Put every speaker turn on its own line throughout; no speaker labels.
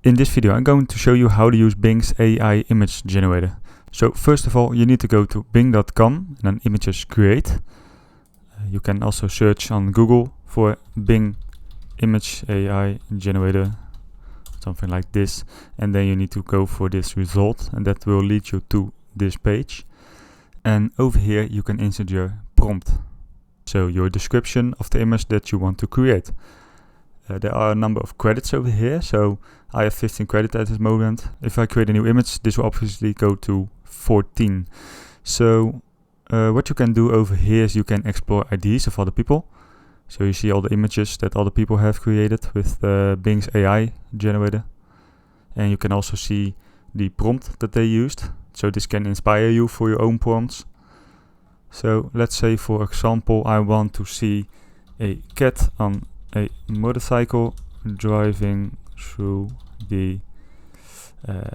In this video I'm going to show you how to use Bing's AI image generator. So first of all you need to go to bing.com and then images create. You can also search on Google for Bing image AI generator, something like this, and then you need to go for this result, and that will lead you to this page. And over here you can insert your prompt, so your description of the image that you want to create. There are a number of credits over here, so I have 15 credits at this moment. If I create a new image, this will obviously go to 14. So what you can do over here is you can explore ideas of other people. So you see all the images that other people have created with Bing's AI generator. And you can also see the prompt that they used. So this can inspire you for your own prompts. So let's say, for example, I want to see a cat on a motorcycle driving through the,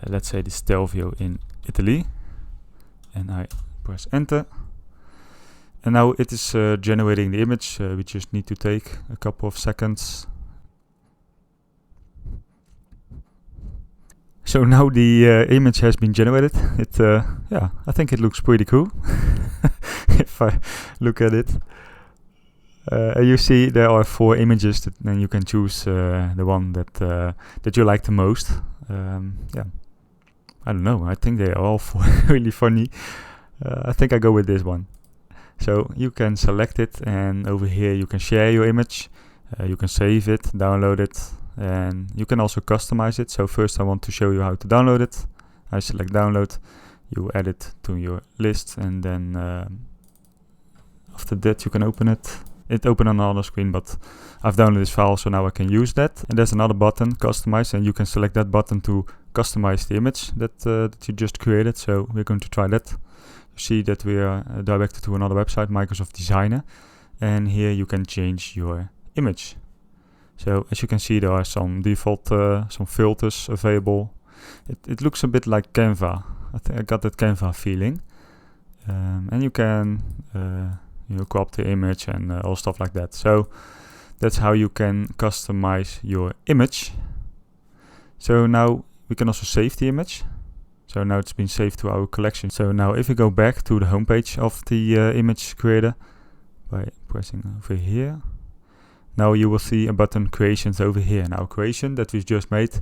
let's say, the Stelvio in Italy. And I press enter. And now it is generating the image. We just need to take a couple of seconds. So now the image has been generated. Yeah, I think it looks pretty cool if I look at it. You see there are 4 images, and you can choose the one that you like the most. Yeah, I don't know. I think they are all 4 really funny. I think I go with this one. So you can select it, and over here you can share your image. You can save it, download it, and you can also customize it. So first I want to show you how to download it. I select download, you add it to your list, and then after that you can open it. It opened on another screen, but I've downloaded this file, so now I can use that. And there's another button, customize, and you can select that button to customize the image that you just created. So we're going to try that. You see that we are directed to another website, Microsoft Designer, and here you can change your image. So as you can see, there are some default, some filters available. It looks a bit like Canva. I got that Canva feeling. And you can crop the image and all stuff like that. So that's how you can customize your image. So now we can also save the image. So now it's been saved to our collection. So now if we go back to the homepage of the image creator by pressing over here, now you will see a button creations over here. Now creation that we've just made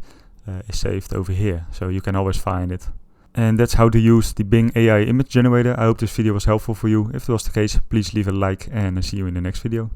is saved over here, so you can always find it. And that's how to use the Bing AI image generator. I hope this video was helpful for you. If it was the case, please leave a like, and I'll see you in the next video.